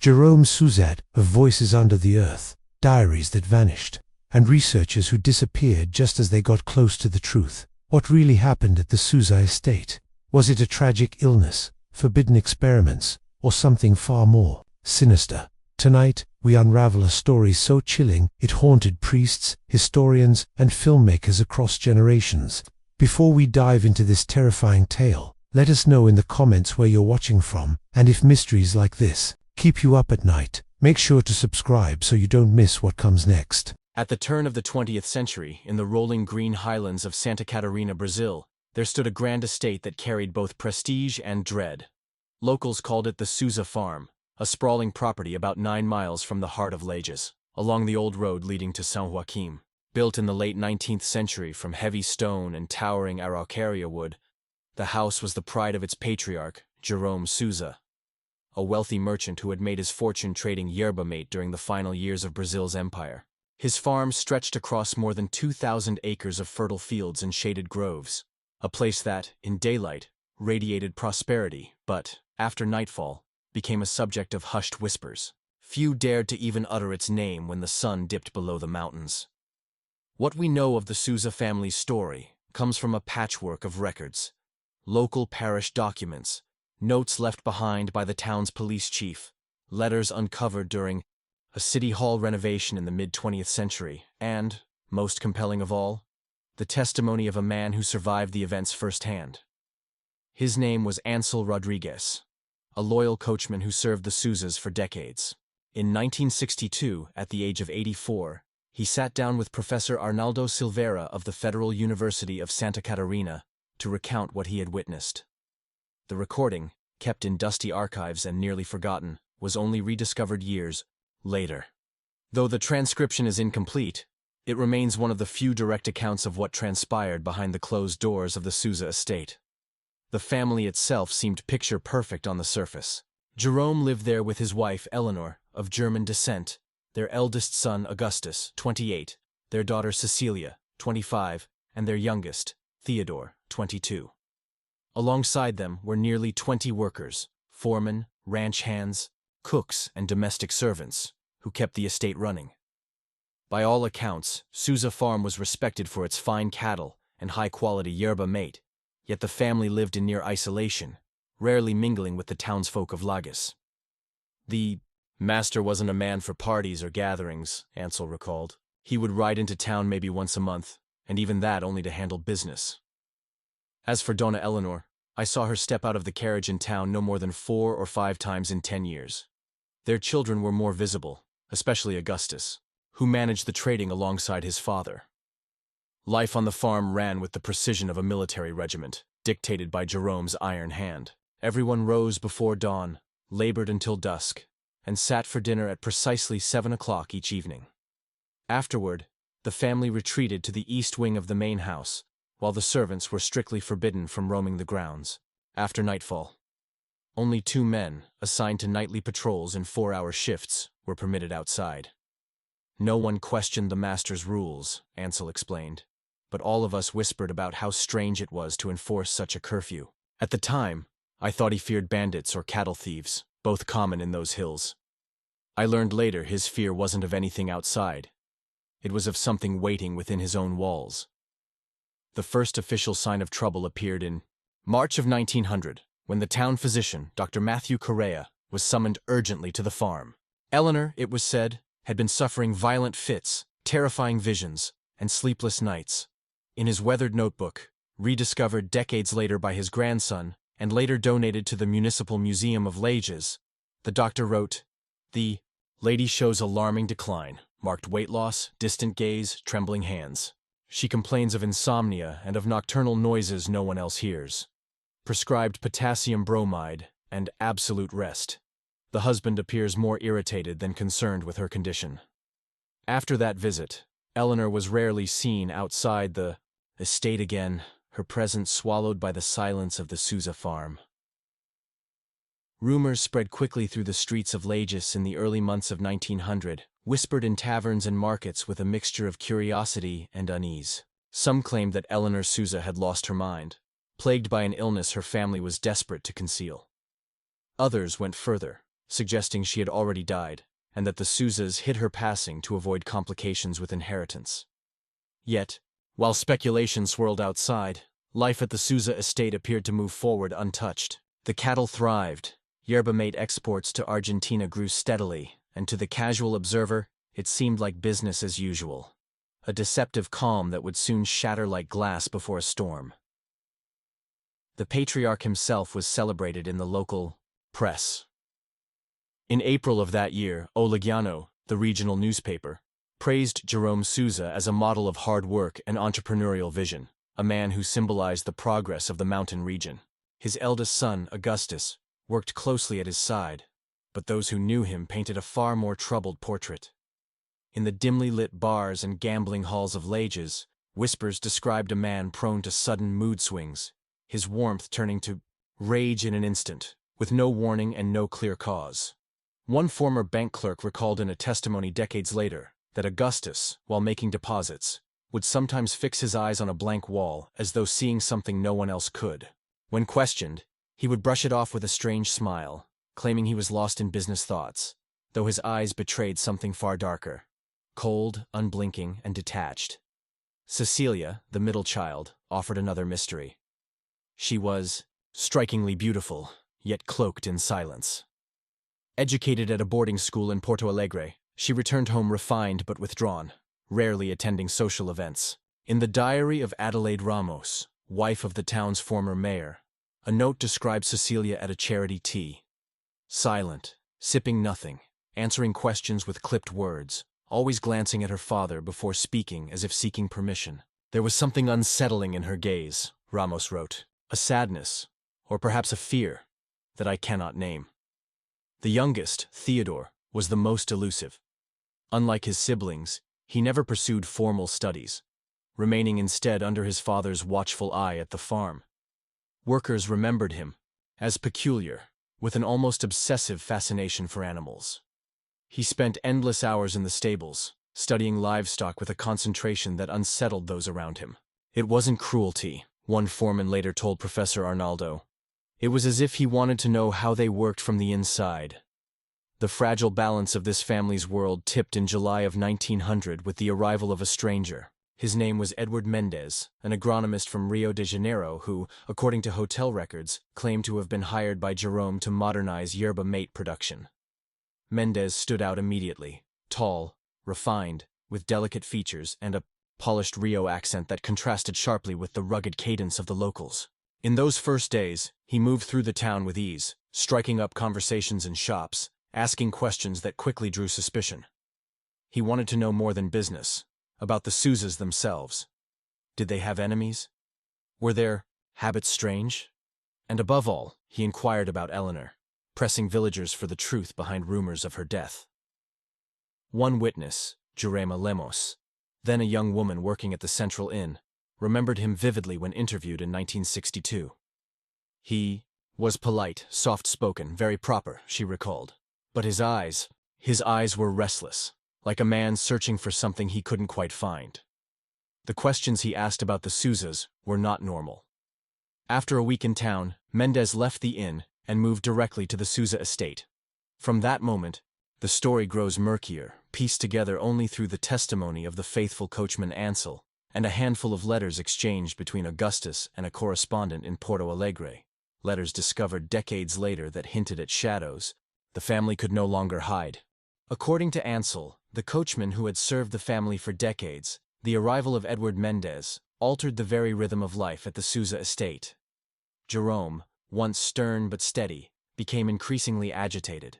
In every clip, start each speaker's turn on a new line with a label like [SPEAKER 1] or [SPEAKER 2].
[SPEAKER 1] Jerome Suzette of Voices Under the Earth, Diaries That Vanished, and researchers who disappeared just as they got close to the truth. What really happened at the Souza estate? Was it a tragic illness, forbidden experiments, or something far more sinister? Tonight, we unravel a story so chilling it haunted priests, historians, and filmmakers across generations. Before we dive into this terrifying tale, let us know in the comments where you're watching from, and if mysteries like this keep you up at night, make sure to subscribe so you don't miss what comes next.
[SPEAKER 2] At the turn of the 20th century, in the rolling green highlands of Santa Catarina, Brazil, there stood a grand estate that carried both prestige and dread. Locals called it the Souza Farm, a sprawling property about 9 miles from the heart of Lages, along the old road leading to São Joaquim. Built in the late 19th century from heavy stone and towering araucaria wood, the house was the pride of its patriarch, Jerome Souza, a wealthy merchant who had made his fortune trading yerba mate during the final years of Brazil's empire. His farm stretched across more than 2,000 acres of fertile fields and shaded groves, a place that, in daylight, radiated prosperity, but, after nightfall, became a subject of hushed whispers. Few dared to even utter its name when the sun dipped below the mountains. What we know of the Souza family's story comes from a patchwork of records: local parish documents, notes left behind by the town's police chief, letters uncovered during a city hall renovation in the mid-20th century, and, most compelling of all, the testimony of a man who survived the events firsthand. His name was Ansel Rodriguez, a loyal coachman who served the Souzas for decades. In 1962, at the age of 84, he sat down with Professor Arnaldo Silveira of the Federal University of Santa Catarina to recount what he had witnessed. The recording, kept in dusty archives and nearly forgotten, was only rediscovered years later. Though the transcription is incomplete, it remains one of the few direct accounts of what transpired behind the closed doors of the Souza estate. The family itself seemed picture-perfect on the surface. Jerome lived there with his wife, Eleanor, of German descent, their eldest son, Augustus, 28, their daughter, Cecilia, 25, and their youngest, Theodore, 22. Alongside them were nearly 20 workers, foremen, ranch hands, cooks, and domestic servants, who kept the estate running. By all accounts, Souza Farm was respected for its fine cattle and high-quality yerba mate, yet the family lived in near isolation, rarely mingling with the townsfolk of Lages. The master wasn't a man for parties or gatherings, Ansel recalled. He would ride into town maybe once a month, and even that only to handle business. As for Dona Eleanor, I saw her step out of the carriage in town no more than 4 or 5 times in 10 years. Their children were more visible, especially Augustus, who managed the trading alongside his father. Life on the farm ran with the precision of a military regiment, dictated by Jerome's iron hand. Everyone rose before dawn, labored until dusk, and sat for dinner at precisely 7 o'clock each evening. Afterward, the family retreated to the east wing of the main house, while the servants were strictly forbidden from roaming the grounds. After nightfall, only 2 men, assigned to nightly patrols in 4-hour shifts, were permitted outside. No one questioned the master's rules, Ansel explained, but all of us whispered about how strange it was to enforce such a curfew. At the time, I thought he feared bandits or cattle thieves, both common in those hills. I learned later his fear wasn't of anything outside. It was of something waiting within his own walls. The first official sign of trouble appeared in March of 1900, when the town physician, Dr. Matthew Correa, was summoned urgently to the farm. Eleanor, it was said, had been suffering violent fits, terrifying visions, and sleepless nights. In his weathered notebook, rediscovered decades later by his grandson, and later donated to the Municipal Museum of Lages, the doctor wrote, "The lady shows alarming decline, marked weight loss, distant gaze, trembling hands. She complains of insomnia and of nocturnal noises no one else hears. Prescribed potassium bromide and absolute rest. The husband appears more irritated than concerned with her condition." After that visit, Eleanor was rarely seen outside the estate again, her presence swallowed by the silence of the Souza farm. Rumors spread quickly through the streets of Lages in the early months of 1900, whispered in taverns and markets with a mixture of curiosity and unease. Some claimed that Eleanor Souza had lost her mind, plagued by an illness her family was desperate to conceal. Others went further, suggesting she had already died, and that the Souzas hid her passing to avoid complications with inheritance. Yet, while speculation swirled outside, life at the Souza estate appeared to move forward untouched. The cattle thrived, yerba mate exports to Argentina grew steadily, and to the casual observer, it seemed like business as usual. A deceptive calm that would soon shatter like glass before a storm. The patriarch himself was celebrated in the local press. In April of that year, O Legiano, the regional newspaper, praised Jerome Souza as a model of hard work and entrepreneurial vision, a man who symbolized the progress of the mountain region. His eldest son, Augustus, worked closely at his side, but those who knew him painted a far more troubled portrait. In the dimly lit bars and gambling halls of Lages, whispers described a man prone to sudden mood swings, his warmth turning to rage in an instant, with no warning and no clear cause. One former bank clerk recalled in a testimony decades later that Augustus, while making deposits, would sometimes fix his eyes on a blank wall as though seeing something no one else could. When questioned, he would brush it off with a strange smile, claiming he was lost in business thoughts, though his eyes betrayed something far darker. Cold, unblinking, and detached. Cecilia, the middle child, offered another mystery. She was strikingly beautiful, yet cloaked in silence. Educated at a boarding school in Porto Alegre, she returned home refined but withdrawn, rarely attending social events. In the diary of Adelaide Ramos, wife of the town's former mayor, a note described Cecilia at a charity tea. Silent, sipping nothing, answering questions with clipped words, always glancing at her father before speaking as if seeking permission. There was something unsettling in her gaze, Ramos wrote, a sadness, or perhaps a fear, that I cannot name. The youngest, Theodore, was the most elusive. Unlike his siblings, he never pursued formal studies, remaining instead under his father's watchful eye at the farm. Workers remembered him as peculiar, with an almost obsessive fascination for animals. He spent endless hours in the stables, studying livestock with a concentration that unsettled those around him. It wasn't cruelty, one foreman later told Professor Arnaldo. It was as if he wanted to know how they worked from the inside. The fragile balance of this family's world tipped in July of 1900 with the arrival of a stranger. His name was Edward Mendez, an agronomist from Rio de Janeiro who, according to hotel records, claimed to have been hired by Jerome to modernize yerba mate production. Mendez stood out immediately, tall, refined, with delicate features and a polished Rio accent that contrasted sharply with the rugged cadence of the locals. In those first days, he moved through the town with ease, striking up conversations in shops, asking questions that quickly drew suspicion. He wanted to know more than business, about the Souzas themselves. Did they have enemies? Were their habits strange? And above all, he inquired about Eleanor, pressing villagers for the truth behind rumors of her death. One witness, Jurema Lemos, then a young woman working at the Central Inn, remembered him vividly when interviewed in 1962. He was polite, soft-spoken, very proper, she recalled. But his eyes were restless, like a man searching for something he couldn't quite find. The questions he asked about the Souzas were not normal. After a week in town, Mendez left the inn and moved directly to the Souza estate. From that moment, the story grows murkier, pieced together only through the testimony of the faithful coachman Ansel, and a handful of letters exchanged between Augustus and a correspondent in Porto Alegre, letters discovered decades later that hinted at shadows the family could no longer hide. According to Ansel, the coachman who had served the family for decades, the arrival of Edward Mendez altered the very rhythm of life at the Souza estate. Jerome, once stern but steady, became increasingly agitated.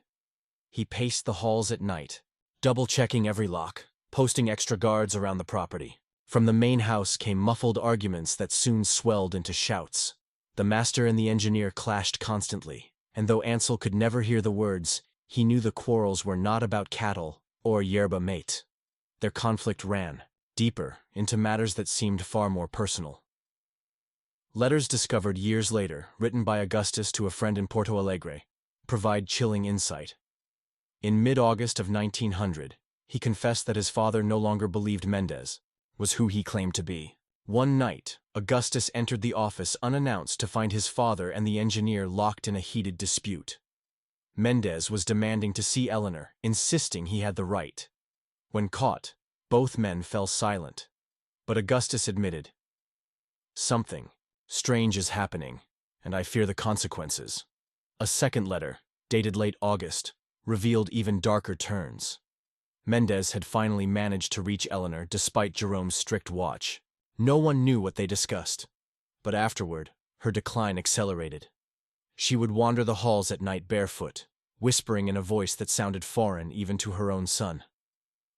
[SPEAKER 2] He paced the halls at night, double-checking every lock, posting extra guards around the property. From the main house came muffled arguments that soon swelled into shouts. The master and the engineer clashed constantly, and though Ansel could never hear the words, he knew the quarrels were not about cattle or yerba mate. Their conflict ran deeper into matters that seemed far more personal. Letters discovered years later, written by Augustus to a friend in Porto Alegre, provide chilling insight. In mid-August of 1900, he confessed that his father no longer believed Mendez was who he claimed to be. One night, Augustus entered the office unannounced to find his father and the engineer locked in a heated dispute. Mendez was demanding to see Eleanor, insisting he had the right. When caught, both men fell silent. But Augustus admitted, "Something strange is happening, and I fear the consequences." A second letter, dated late August, revealed even darker turns. Mendez had finally managed to reach Eleanor despite Jerome's strict watch. No one knew what they discussed, but afterward, her decline accelerated. She would wander the halls at night barefoot, whispering in a voice that sounded foreign even to her own son.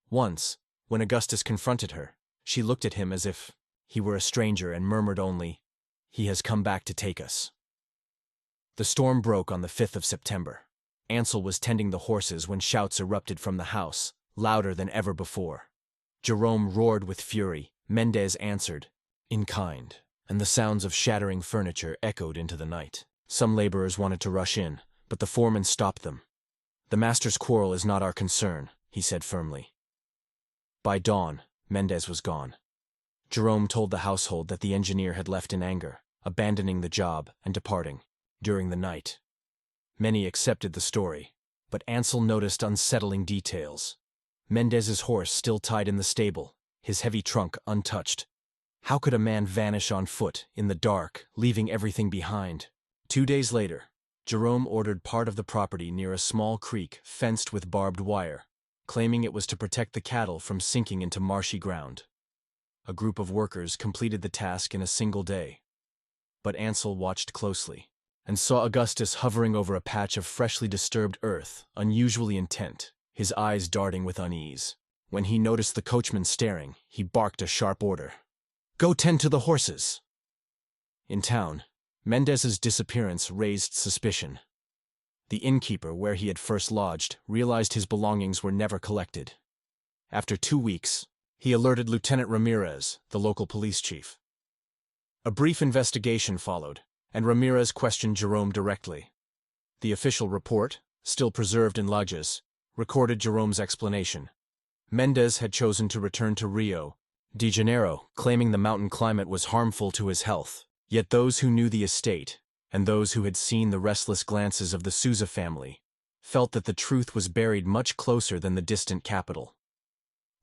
[SPEAKER 2] Once, when Augustus confronted her, she looked at him as if he were a stranger and murmured only, "He has come back to take us." The storm broke on the 5th of September. Ansel was tending the horses when shouts erupted from the house, louder than ever before. Jerome roared with fury. Mendez answered, in kind, and the sounds of shattering furniture echoed into the night. Some laborers wanted to rush in, but the foreman stopped them. "The master's quarrel is not our concern," he said firmly. By dawn, Mendez was gone. Jerome told the household that the engineer had left in anger, abandoning the job and departing during the night. Many accepted the story, but Ansel noticed unsettling details. Mendez's horse still tied in the stable, his heavy trunk untouched. How could a man vanish on foot, in the dark, leaving everything behind? 2 days later, Jerome ordered part of the property near a small creek fenced with barbed wire, claiming it was to protect the cattle from sinking into marshy ground. A group of workers completed the task in a single day. But Ansel watched closely and saw Augustus hovering over a patch of freshly disturbed earth, unusually intent, his eyes darting with unease. When he noticed the coachman staring, he barked a sharp order. "Go tend to the horses!" In town, Mendez's disappearance raised suspicion. The innkeeper where he had first lodged realized his belongings were never collected. After 2 weeks, he alerted Lieutenant Ramirez, the local police chief. A brief investigation followed, and Ramirez questioned Jerome directly. The official report, still preserved in Lajes, recorded Jerome's explanation. Mendez had chosen to return to Rio de Janeiro, claiming the mountain climate was harmful to his health. Yet those who knew the estate, and those who had seen the restless glances of the Souza family, felt that the truth was buried much closer than the distant capital.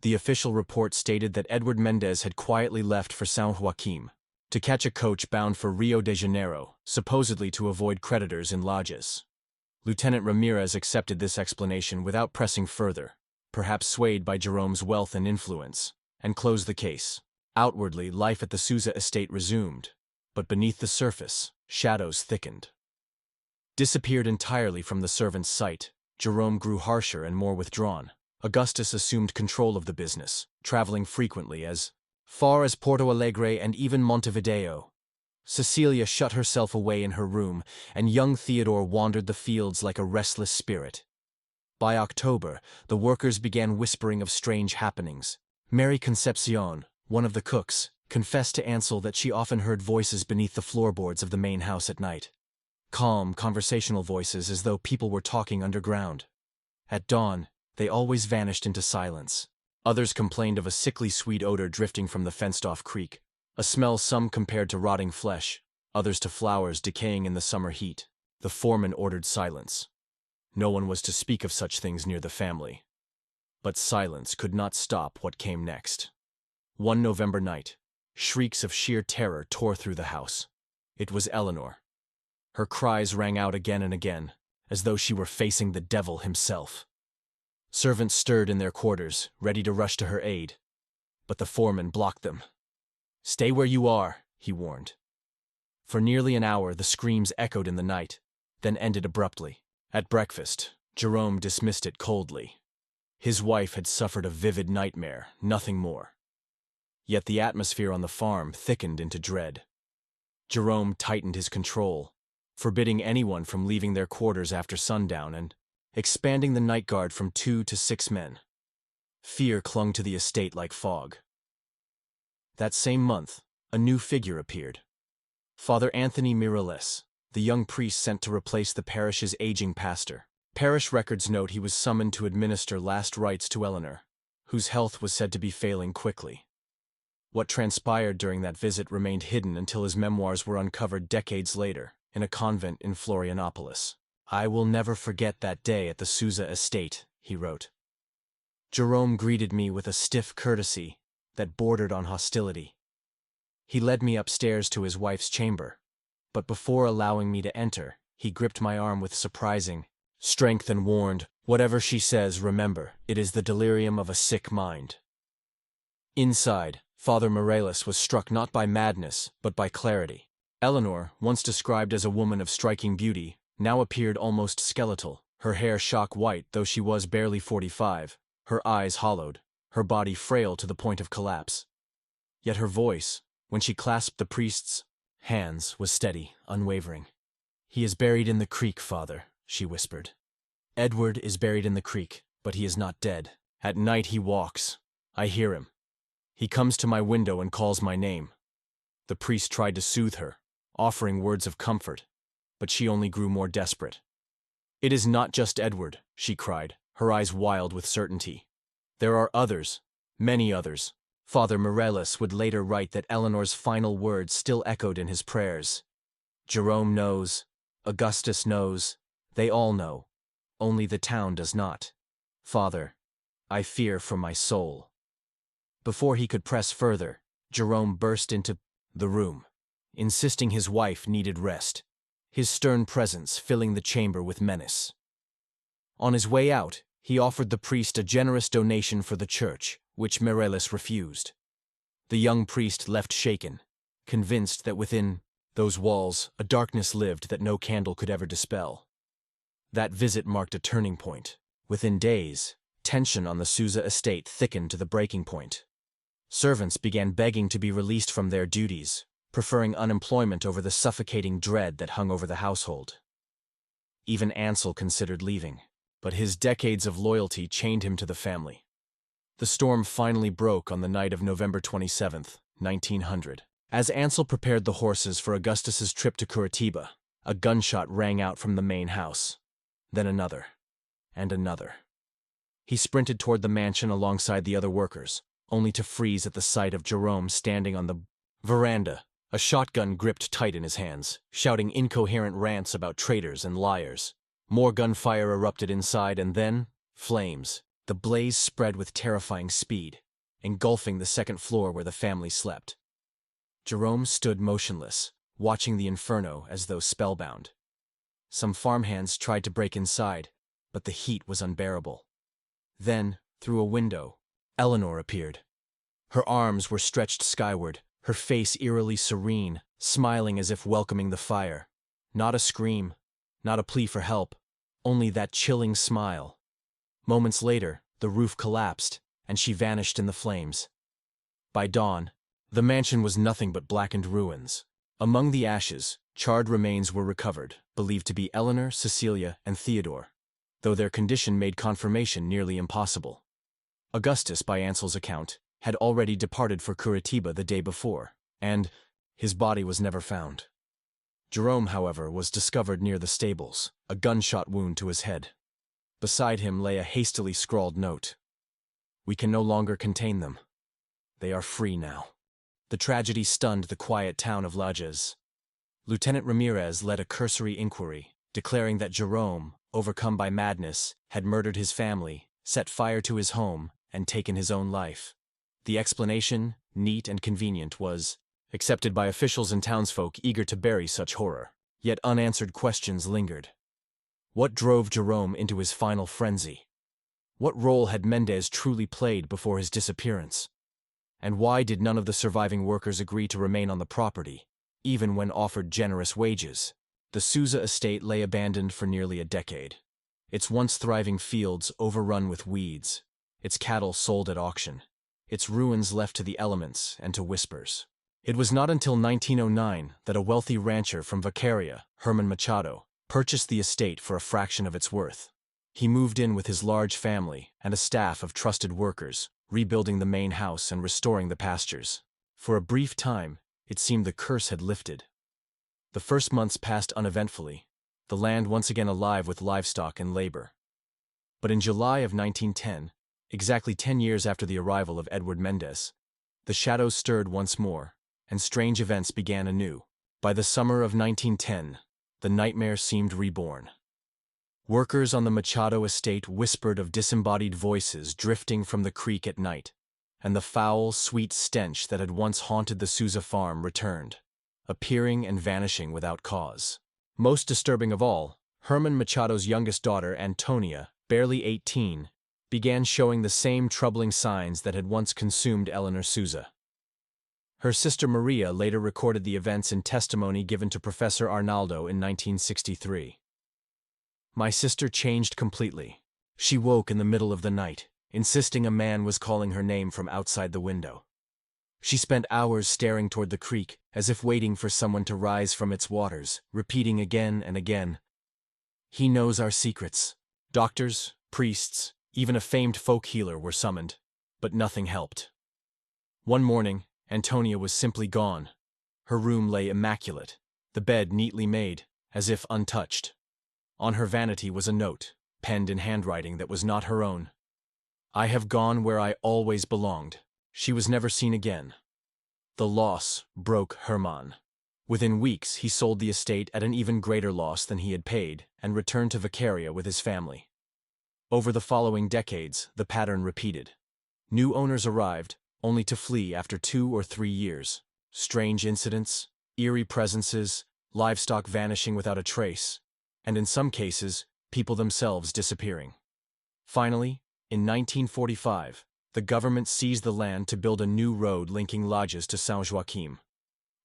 [SPEAKER 2] The official report stated that Edward Mendez had quietly left for São Joaquim to catch a coach bound for Rio de Janeiro, supposedly to avoid creditors in Lajes. Lieutenant Ramirez accepted this explanation without pressing further, perhaps swayed by Jerome's wealth and influence, and closed the case. Outwardly, life at the Souza estate resumed, but beneath the surface, shadows thickened. Disappeared entirely from the servant's sight, Jerome grew harsher and more withdrawn. Augustus assumed control of the business, traveling frequently as far as Porto Alegre and even Montevideo. Cecilia shut herself away in her room, and young Theodore wandered the fields like a restless spirit. By October, the workers began whispering of strange happenings. Mary Concepcion, one of the cooks, confessed to Ansel that she often heard voices beneath the floorboards of the main house at night. Calm, conversational voices as though people were talking underground. At dawn, they always vanished into silence. Others complained of a sickly sweet odor drifting from the fenced-off creek, a smell some compared to rotting flesh, others to flowers decaying in the summer heat. The foreman ordered silence. No one was to speak of such things near the family. But silence could not stop what came next. One November night, shrieks of sheer terror tore through the house. It was Eleanor. Her cries rang out again and again, as though she were facing the devil himself. Servants stirred in their quarters, ready to rush to her aid. But the foreman blocked them. "Stay where you are," he warned. For nearly an hour the screams echoed in the night, then ended abruptly. At breakfast, Jerome dismissed it coldly. His wife had suffered a vivid nightmare, nothing more. Yet the atmosphere on the farm thickened into dread. Jerome tightened his control, forbidding anyone from leaving their quarters after sundown and expanding the night guard from 2 to 6 men. Fear clung to the estate like fog. That same month, a new figure appeared. Father Anthony Mireles, the young priest sent to replace the parish's aging pastor. Parish records note he was summoned to administer last rites to Eleanor, whose health was said to be failing quickly. What transpired during that visit remained hidden until his memoirs were uncovered decades later in a convent in Florianopolis. "I will never forget that day at the Souza estate," he wrote. Jerome greeted me with a stiff courtesy that bordered on hostility. He led me upstairs to his wife's chamber, but before allowing me to enter, he gripped my arm with surprising strength and warned, "Whatever she says, remember, it is the delirium of a sick mind." Inside, Father Morales was struck not by madness, but by clarity. Eleanor, once described as a woman of striking beauty, now appeared almost skeletal, her hair shock white though she was barely 45, her eyes hollowed, her body frail to the point of collapse. Yet her voice, when she clasped the priest's hands, was steady, unwavering. "He is buried in the creek, Father," she whispered. "Edward is buried in the creek, but he is not dead. At night he walks. I hear him. He comes to my window and calls my name." The priest tried to soothe her, offering words of comfort, but she only grew more desperate. "It is not just Edward," she cried, her eyes wild with certainty. "There are others, many others." Father Morales would later write that Eleanor's final words still echoed in his prayers. "Jerome knows, Augustus knows, they all know, only the town does not. Father, I fear for my soul." Before he could press further, Jerome burst into the room, insisting his wife needed rest, his stern presence filling the chamber with menace. On his way out, he offered the priest a generous donation for the church, which Morales refused. The young priest left shaken, convinced that within those walls a darkness lived that no candle could ever dispel. That visit marked a turning point. Within days, tension on the Souza estate thickened to the breaking point. Servants began begging to be released from their duties, preferring unemployment over the suffocating dread that hung over the household. Even Ansel considered leaving, but his decades of loyalty chained him to the family. The storm finally broke on the night of November 27, 1900. As Ansel prepared the horses for Augustus's trip to Curitiba, a gunshot rang out from the main house. Then another, and another. He sprinted toward the mansion alongside the other workers, only to freeze at the sight of Jerome standing on the veranda, a shotgun gripped tight in his hands, shouting incoherent rants about traitors and liars. More gunfire erupted inside, and then flames. The blaze spread with terrifying speed, engulfing the second floor where the family slept. Jerome stood motionless, watching the inferno as though spellbound. Some farmhands tried to break inside, but the heat was unbearable. Then, through a window, Eleanor appeared. Her arms were stretched skyward, her face eerily serene, smiling as if welcoming the fire. Not a scream, not a plea for help, only that chilling smile. Moments later, the roof collapsed, and she vanished in the flames. By dawn, the mansion was nothing but blackened ruins. Among the ashes, charred remains were recovered, believed to be Eleanor, Cecilia, and Theodore, though their condition made confirmation nearly impossible. Augustus, by Ansel's account, had already departed for Curitiba the day before, and his body was never found. Jerome, however, was discovered near the stables, a gunshot wound to his head. Beside him lay a hastily scrawled note. "We can no longer contain them. They are free now." The tragedy stunned the quiet town of Lajes. Lieutenant Ramirez led a cursory inquiry, declaring that Jerome, overcome by madness, had murdered his family, set fire to his home, and taken his own life. The explanation, neat and convenient, was accepted by officials and townsfolk eager to bury such horror. Yet unanswered questions lingered. What drove Jerome into his final frenzy? What role had Mendez truly played before his disappearance? And why did none of the surviving workers agree to remain on the property, even when offered generous wages? The Souza estate lay abandoned for nearly a decade. Its once thriving fields overrun with weeds, its cattle sold at auction, its ruins left to the elements and to whispers. It was not until 1909 that a wealthy rancher from Vaqueria, Herman Machado, purchased the estate for a fraction of its worth. He moved in with his large family and a staff of trusted workers, rebuilding the main house and restoring the pastures. For a brief time, it seemed the curse had lifted. The first months passed uneventfully, the land once again alive with livestock and labor. But in July of 1910, exactly 10 years after the arrival of Edward Mendez, the shadows stirred once more, and strange events began anew. By the summer of 1910, the nightmare seemed reborn. Workers on the Machado estate whispered of disembodied voices drifting from the creek at night, and the foul, sweet stench that had once haunted the Souza farm returned, appearing and vanishing without cause. Most disturbing of all, Herman Machado's youngest daughter, Antonia, barely 18, began showing the same troubling signs that had once consumed Eleanor Souza. Her sister Maria later recorded the events in testimony given to Professor Arnaldo in 1963. My sister changed completely. She woke in the middle of the night, insisting a man was calling her name from outside the window. She spent hours staring toward the creek, as if waiting for someone to rise from its waters, repeating again and again, "He knows our secrets." Doctors, priests, even a famed folk healer were summoned, but nothing helped. One morning, Antonia was simply gone. Her room lay immaculate, the bed neatly made, as if untouched. On her vanity was a note, penned in handwriting that was not her own. "I have gone where I always belonged." She was never seen again. The loss broke Herman. Within weeks, he sold the estate at an even greater loss than he had paid and returned to Vacaria with his family. Over the following decades, the pattern repeated. New owners arrived, only to flee after 2 or 3 years. Strange incidents, eerie presences, livestock vanishing without a trace, and in some cases, people themselves disappearing. Finally, in 1945, the government seized the land to build a new road linking Lajes to São Joaquim.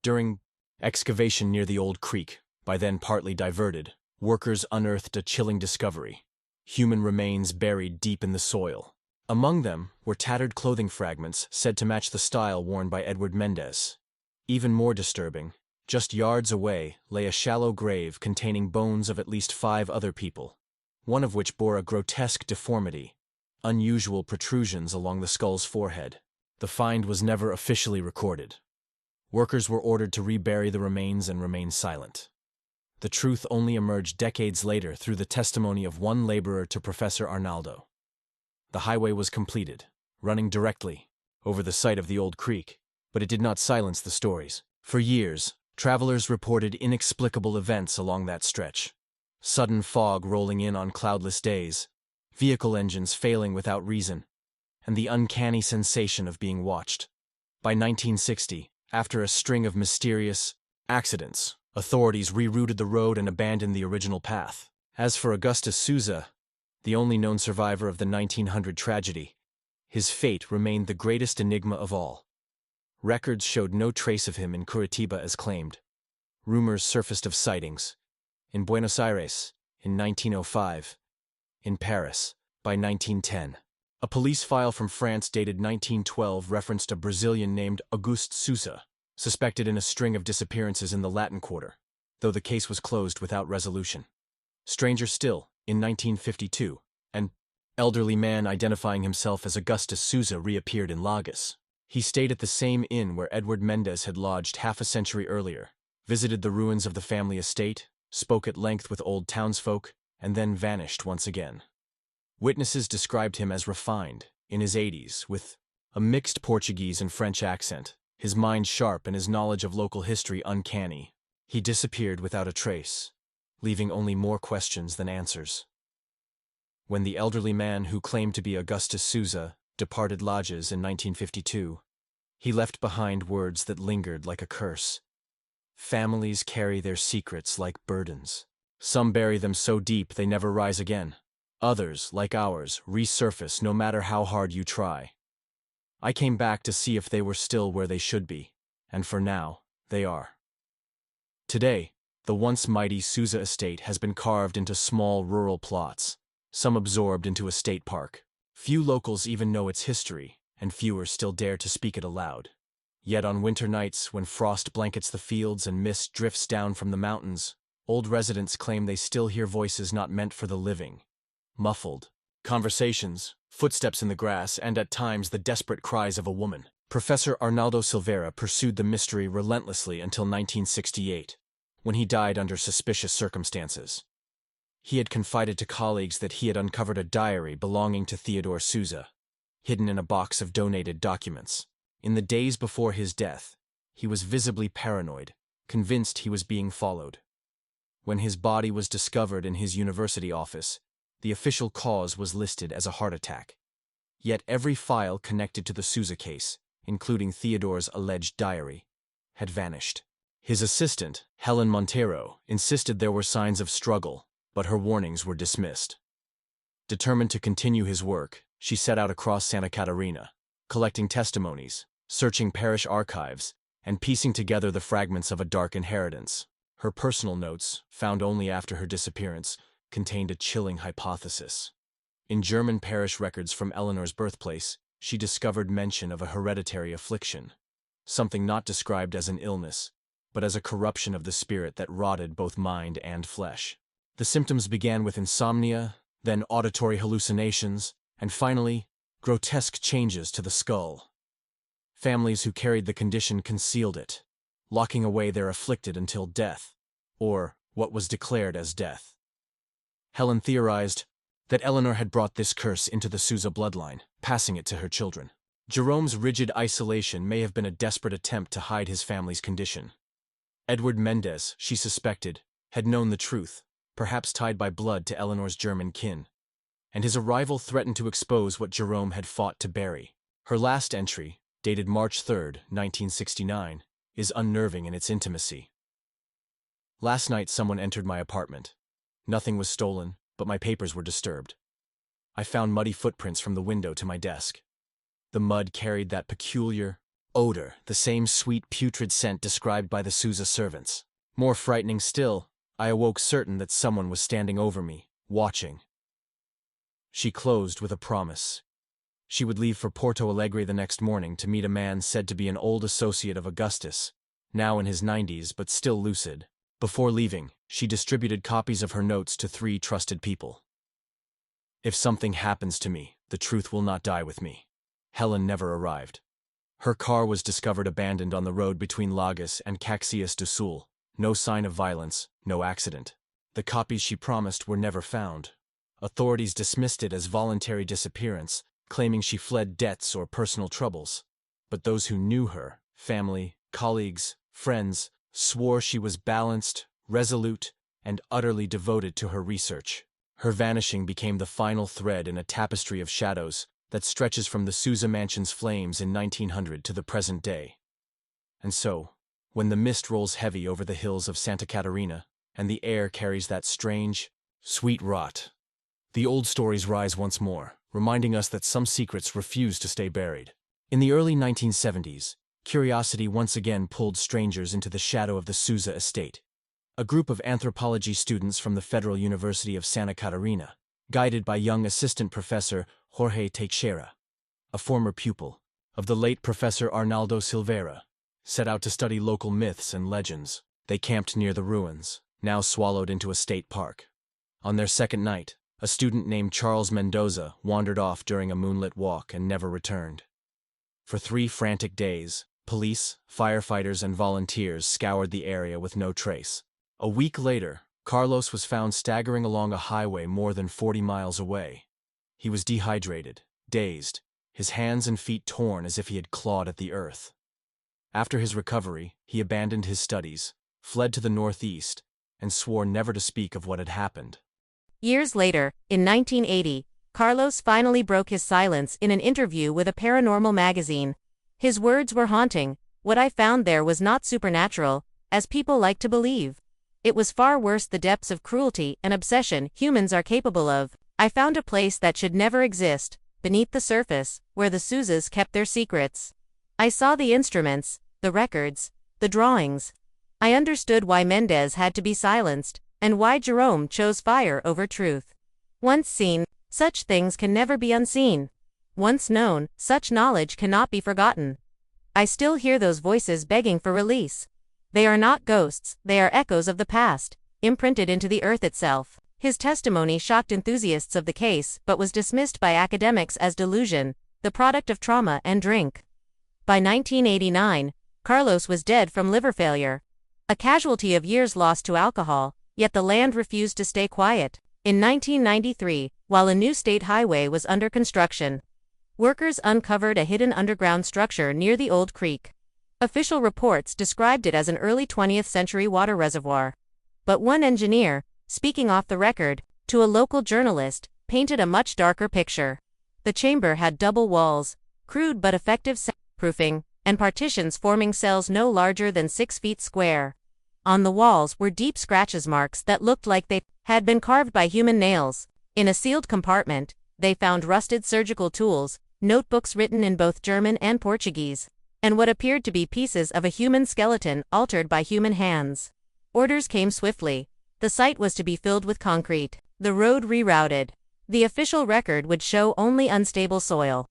[SPEAKER 2] During excavation near the old creek, by then partly diverted, workers unearthed a chilling discovery: human remains buried deep in the soil. Among them were tattered clothing fragments said to match the style worn by Edward Mendez. Even more disturbing, just yards away lay a shallow grave containing bones of at least 5 other people, one of which bore a grotesque deformity, unusual protrusions along the skull's forehead. The find was never officially recorded. Workers were ordered to rebury the remains and remain silent. The truth only emerged decades later through the testimony of one laborer to Professor Arnaldo. The highway was completed, running directly over the site of the old creek, but it did not silence the stories. For years, travelers reported inexplicable events along that stretch. Sudden fog rolling in on cloudless days, vehicle engines failing without reason, and the uncanny sensation of being watched. By 1960, after a string of mysterious accidents, authorities rerouted the road and abandoned the original path. As for Augustus Souza, the only known survivor of the 1900 tragedy, his fate remained the greatest enigma of all. Records showed no trace of him in Curitiba as claimed. Rumors surfaced of sightings in Buenos Aires in 1905, in Paris by 1910. A police file from France dated 1912 referenced a Brazilian named Auguste Souza, suspected in a string of disappearances in the Latin Quarter, though the case was closed without resolution. Stranger still, in 1952, an elderly man identifying himself as Augustus Souza reappeared in Lages. He stayed at the same inn where Edward Mendez had lodged half a century earlier, visited the ruins of the family estate, spoke at length with old townsfolk, and then vanished once again. Witnesses described him as refined, in his 80s, with a mixed Portuguese and French accent, his mind sharp and his knowledge of local history uncanny. He disappeared without a trace, leaving only more questions than answers. When the elderly man who claimed to be Augustus Souza departed Lages in 1952, he left behind words that lingered like a curse. Families carry their secrets like burdens. Some bury them so deep they never rise again. Others, like ours, resurface no matter how hard you try. I came back to see if they were still where they should be, and for now, they are. Today, the once mighty Souza estate has been carved into small rural plots, some absorbed into a state park. Few locals even know its history, and fewer still dare to speak it aloud. Yet on winter nights, when frost blankets the fields and mist drifts down from the mountains, old residents claim they still hear voices not meant for the living. Muffled conversations, footsteps in the grass, and at times the desperate cries of a woman. Professor Arnaldo Silveira pursued the mystery relentlessly until 1968, when he died under suspicious circumstances. He had confided to colleagues that he had uncovered a diary belonging to Theodore Souza, hidden in a box of donated documents. In the days before his death, he was visibly paranoid, convinced he was being followed. When his body was discovered in his university office, the official cause was listed as a heart attack. Yet every file connected to the Souza case, including Theodore's alleged diary, had vanished. His assistant, Helen Montero, insisted there were signs of struggle, but her warnings were dismissed. Determined to continue his work, she set out across Santa Catarina, collecting testimonies, searching parish archives, and piecing together the fragments of a dark inheritance. Her personal notes, found only after her disappearance, contained a chilling hypothesis. In German parish records from Eleanor's birthplace, she discovered mention of a hereditary affliction, something not described as an illness, but as a corruption of the spirit that rotted both mind and flesh. The symptoms began with insomnia, then auditory hallucinations, and finally, grotesque changes to the skull. Families who carried the condition concealed it, locking away their afflicted until death, or what was declared as death. Helen theorized that Eleanor had brought this curse into the Souza bloodline, passing it to her children. Jerome's rigid isolation may have been a desperate attempt to hide his family's condition. Edward Mendez, she suspected, had known the truth, perhaps tied by blood to Eleanor's German kin, and his arrival threatened to expose what Jerome had fought to bury. Her last entry, dated March 3, 1969, is unnerving in its intimacy. Last night someone entered my apartment. Nothing was stolen, but my papers were disturbed. I found muddy footprints from the window to my desk. The mud carried that peculiar odor, the same sweet putrid scent described by the Souza servants. More frightening still, I awoke certain that someone was standing over me, watching. She closed with a promise. She would leave for Porto Alegre the next morning to meet a man said to be an old associate of Augustus, now in his 90s but still lucid. Before leaving, she distributed copies of her notes to 3 trusted people. If something happens to me, the truth will not die with me. Helen never arrived. Her car was discovered abandoned on the road between Lagos and Caxias do Sul. No sign of violence, no accident. The copies she promised were never found. Authorities dismissed it as voluntary disappearance, claiming she fled debts or personal troubles. But those who knew her, family, colleagues, friends, swore she was balanced, resolute, and utterly devoted to her research. Her vanishing became the final thread in a tapestry of shadows that stretches from the Souza mansion's flames in 1900 to the present day. And so, when the mist rolls heavy over the hills of Santa Catarina, and the air carries that strange, sweet rot, the old stories rise once more, reminding us that some secrets refuse to stay buried. In the early 1970s, curiosity once again pulled strangers into the shadow of the Souza estate. A group of anthropology students from the Federal University of Santa Catarina, guided by young assistant professor Jorge Teixeira, a former pupil of the late Professor Arnaldo Silveira, set out to study local myths and legends. They camped near the ruins, now swallowed into a state park. On their second night, a student named Charles Mendoza wandered off during a moonlit walk and never returned. For 3 frantic days, police, firefighters, and volunteers scoured the area with no trace. A week later, Carlos was found staggering along a highway more than 40 miles away. He was dehydrated, dazed, his hands and feet torn as if he had clawed at the earth. After his recovery, he abandoned his studies, fled to the northeast, and swore never to speak of what had happened.
[SPEAKER 3] Years later, in 1980, Carlos finally broke his silence in an interview with a paranormal magazine. His words were haunting. What I found there was not supernatural, as people like to believe. It was far worse, the depths of cruelty and obsession humans are capable of. I found a place that should never exist, beneath the surface, where the Souzas kept their secrets. I saw the instruments, the records, the drawings. I understood why Mendez had to be silenced, and why Jerome chose fire over truth. Once seen, such things can never be unseen. Once known, such knowledge cannot be forgotten. I still hear those voices begging for release. They are not ghosts, they are echoes of the past, imprinted into the earth itself. His testimony shocked enthusiasts of the case but was dismissed by academics as delusion, the product of trauma and drink. By 1989, Carlos was dead from liver failure, a casualty of years lost to alcohol, yet the land refused to stay quiet. In 1993, while a new state highway was under construction, workers uncovered a hidden underground structure near the old creek. Official reports described it as an early 20th century water reservoir. But one engineer, speaking off the record, to a local journalist, painted a much darker picture. The chamber had double walls, crude but effective soundproofing, and partitions forming cells no larger than 6 feet square. On the walls were deep scratches, marks that looked like they had been carved by human nails. In a sealed compartment, they found rusted surgical tools, notebooks written in both German and Portuguese, and what appeared to be pieces of a human skeleton altered by human hands. Orders came swiftly. The site was to be filled with concrete, the road rerouted. The official record would show only unstable soil.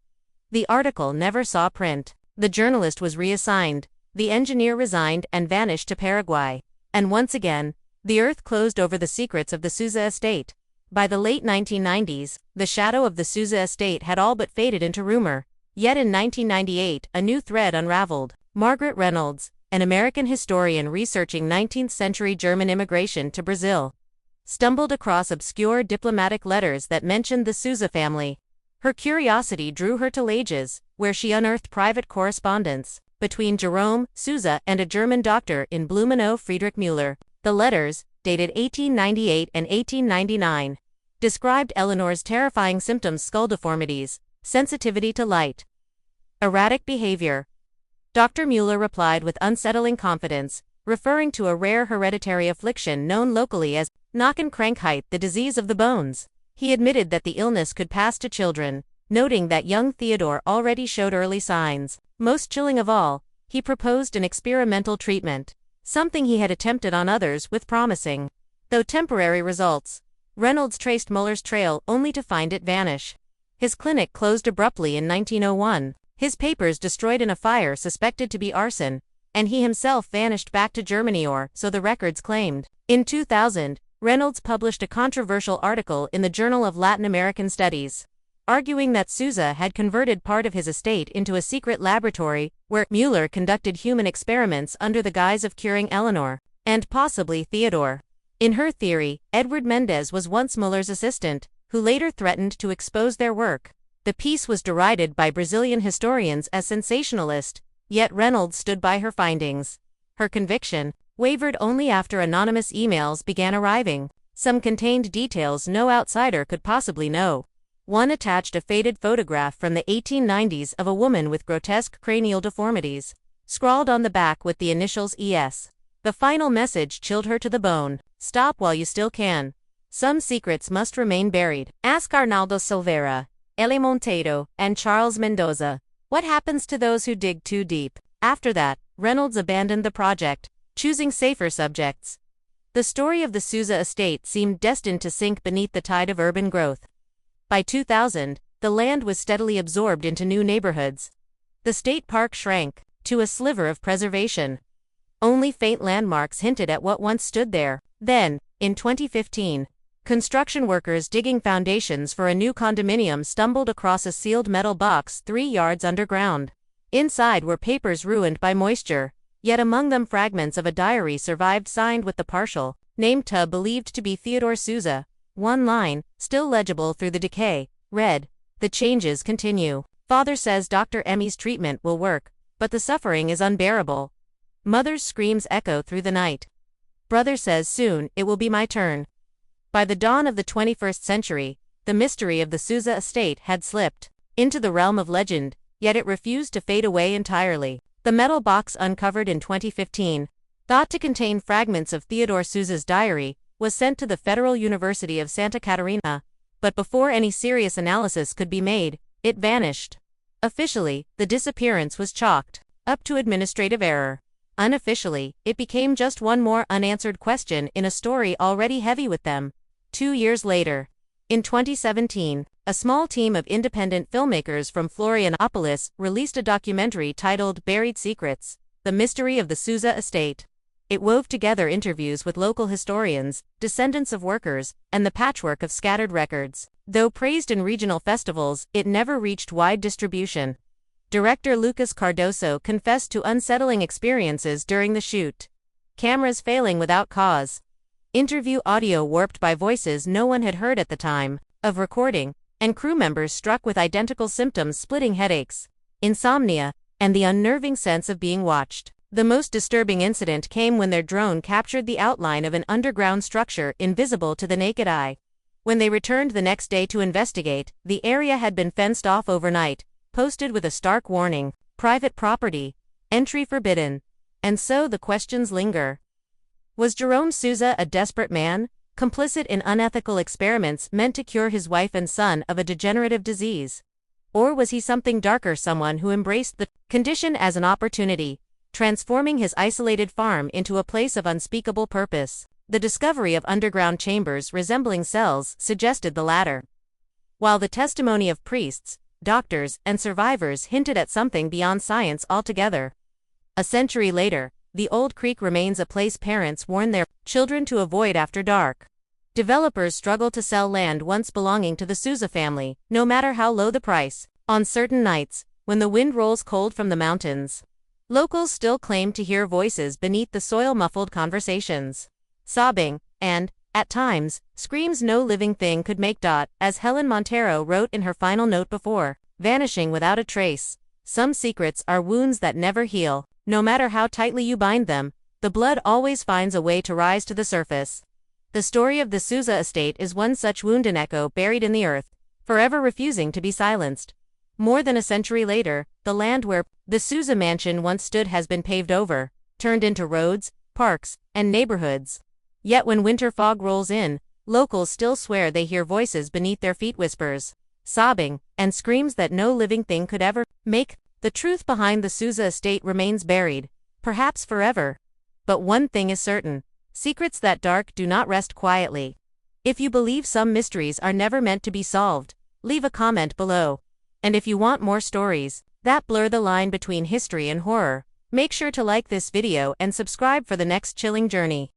[SPEAKER 3] The article never saw print. The journalist was reassigned, the engineer resigned and vanished to Paraguay. And once again, the earth closed over the secrets of the Souza estate. By the late 1990s, the shadow of the Souza estate had all but faded into rumor. Yet in 1998, a new thread unraveled. Margaret Reynolds, an American historian researching 19th-century German immigration to Brazil, stumbled across obscure diplomatic letters that mentioned the Souza family. Her curiosity drew her to Lages, where she unearthed private correspondence between Jerome Souza and a German doctor in Blumenau, Friedrich Müller. The letters, dated 1898 and 1899, described Eleanor's terrifying symptoms: skull deformities, sensitivity to light, erratic behavior. Dr. Müller replied with unsettling confidence, referring to a rare hereditary affliction known locally as Knochenkrankheit, the disease of the bones. He admitted that the illness could pass to children, noting that young Theodore already showed early signs. Most chilling of all, he proposed an experimental treatment, something he had attempted on others with promising, though temporary, results. Reynolds traced Muller's trail only to find it vanish. His clinic closed abruptly in 1901, his papers destroyed in a fire suspected to be arson, and he himself vanished back to Germany, or so the records claimed. In 2000, Reynolds published a controversial article in the Journal of Latin American Studies, arguing that Souza had converted part of his estate into a secret laboratory where Müller conducted human experiments under the guise of curing Eleanor, and possibly Theodore. In her theory, Edward Mendez was once Muller's assistant, who later threatened to expose their work. The piece was derided by Brazilian historians as sensationalist, yet Reynolds stood by her findings. Her conviction wavered only after anonymous emails began arriving. Some contained details no outsider could possibly know. One attached a faded photograph from the 1890s of a woman with grotesque cranial deformities, scrawled on the back with the initials ES. The final message chilled her to the bone: "Stop while you still can. Some secrets must remain buried." Ask Arnaldo Silveira, Eli Monteiro, and Charles Mendoza. What happens to those who dig too deep? After that, Reynolds abandoned the project, choosing safer subjects. The story of the Souza estate seemed destined to sink beneath the tide of urban growth. By 2000, the land was steadily absorbed into new neighborhoods. The state park shrank to a sliver of preservation. Only faint landmarks hinted at what once stood there. Then, in 2015, construction workers digging foundations for a new condominium stumbled across a sealed metal box 3 yards underground. Inside were papers ruined by moisture, yet among them fragments of a diary survived, signed with the partial name to believed to be Theodore Souza. One line, still legible through the decay, read, "The changes continue. Father says Dr. Emmy's treatment will work, but the suffering is unbearable. Mother's screams echo through the night. Brother says soon it will be my turn." By the dawn of the 21st century, the mystery of the Souza estate had slipped into the realm of legend, yet it refused to fade away entirely. The metal box uncovered in 2015, thought to contain fragments of Theodore Souza's diary, was sent to the Federal University of Santa Catarina, but before any serious analysis could be made, it vanished. Officially, the disappearance was chalked up to administrative error. Unofficially, it became just one more unanswered question in a story already heavy with them. 2 years later, in 2017, a small team of independent filmmakers from Florianopolis released a documentary titled Buried Secrets: The Mystery of the Souza Estate. It wove together interviews with local historians, descendants of workers, and the patchwork of scattered records. Though praised in regional festivals, it never reached wide distribution. Director Lucas Cardoso confessed to unsettling experiences during the shoot. Cameras failing without cause. Interview audio warped by voices no one had heard at the time of recording, and crew members struck with identical symptoms: splitting headaches, insomnia, and the unnerving sense of being watched. The most disturbing incident came when their drone captured the outline of an underground structure invisible to the naked eye. When they returned the next day to investigate, the area had been fenced off overnight, posted with a stark warning, "Private property, entry forbidden." And so the questions linger. Was Jerome Souza a desperate man, complicit in unethical experiments meant to cure his wife and son of a degenerative disease? Or was he something darker, someone who embraced the condition as an opportunity, transforming his isolated farm into a place of unspeakable purpose? The discovery of underground chambers resembling cells suggested the latter, while the testimony of priests, doctors, and survivors hinted at something beyond science altogether. A century later, the old creek remains a place parents warn their children to avoid after dark. Developers struggle to sell land once belonging to the Souza family, no matter how low the price. On certain nights, when the wind rolls cold from the mountains, locals still claim to hear voices beneath the soil-muffled conversations, sobbing, and, at times, screams no living thing could make. As Helen Montero wrote in her final note before vanishing without a trace, some secrets are wounds that never heal. No matter how tightly you bind them, the blood always finds a way to rise to the surface. The story of the Souza estate is one such wound, an echo buried in the earth, forever refusing to be silenced. More than a century later, the land where the Souza mansion once stood has been paved over, turned into roads, parks, and neighborhoods. Yet when winter fog rolls in, locals still swear they hear voices beneath their feet, whispers, sobbing, and screams that no living thing could ever make. The truth behind the Souza estate remains buried, perhaps forever. But one thing is certain: secrets that dark do not rest quietly. If you believe some mysteries are never meant to be solved, leave a comment below. And if you want more stories that blur the line between history and horror, make sure to like this video and subscribe for the next chilling journey.